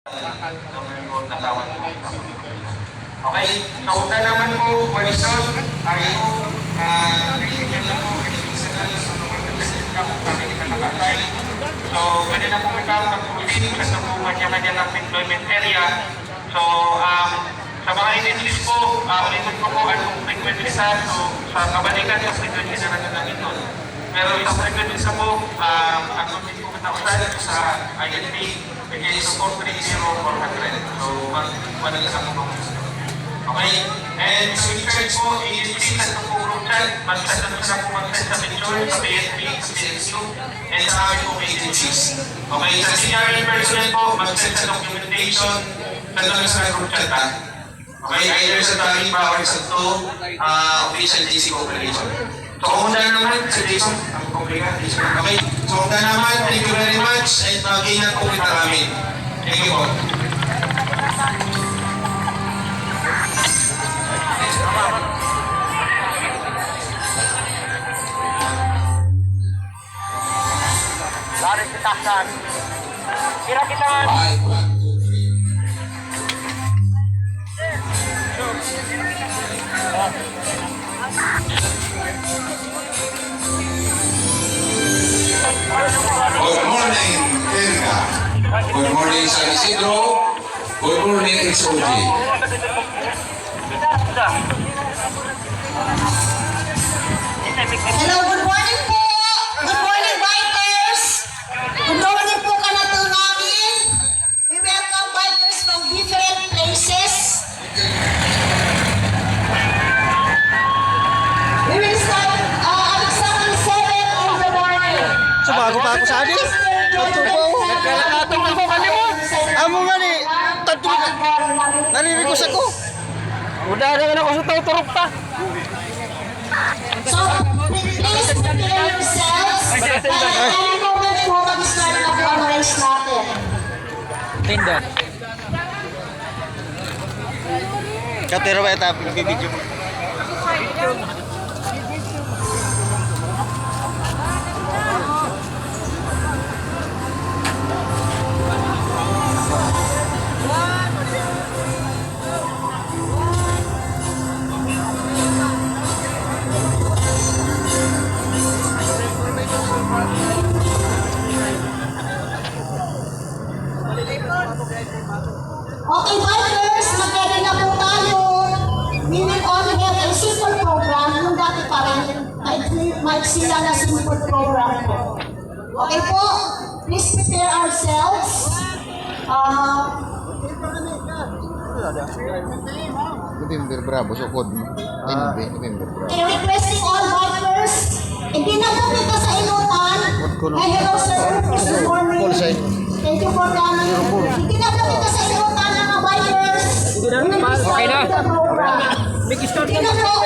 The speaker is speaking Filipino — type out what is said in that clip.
Okay, so una naman po, Marisol, ay nagsigyan na po, isa na sa mga nagsisigyan kung kami nakakatay. So, pwede na po ikaw mag-proceed sa po kanya-kanya ng employment area. So, sa mga agencies po, ulitin ko po anong frequency sa kabalikan sa frequency na nagagawin doon. Pero sa frequency sa po, ang ulit po katausan sa INP, bigay sa 430-400. So, magpadala sa mga okay? And switchers po, agencies at ng puro chat, mag-send na po mag-send sa picture, sa PNP, sa PNSU, and sa amin pong agencies. Okay, sa CRN personnel po, mag-send sa documentation, sa sa group chat ha. Okay, either sa Taling Power sa to, official GC cooperation. So, una naman, sa Jason, ang complication. Okay, so una naman, thank you very much, and mag-ingat po kita kami. Thank you po. Lari kita kan. Kira kita kan. Good morning, Erika. Good morning, San Isidro. Good morning, XOG. Hello, good morning po. Good morning, bikers. Good morning po kanato namin. We welcome bikers from different places. We will start at exactly 7 in the morning. So bago pa ako sa akin? Nagkalakatong ako kanimo. Amo nga ni, tatlo ka. Naririkos ako. Udah naman ako sa tauturok pa. So, please prepare yourselves. Any moment po mag-start na po ang race natin. Tinda. Katero ba ito? Video mo. Okay, bikers, mag-ready na po tayo. We will only have a simple program. Yung dati pa rin, maiksi lang na simple program po. Okay po, please prepare ourselves. Timber bravo, so code mo. Timber bravo. Okay, requesting all bikers, hindi na po kita sa inutan. Hey, hello sir, good morning. Thank you for coming. Hindi na po kita sa inutan mga bikers. Okay na. Hindi na po.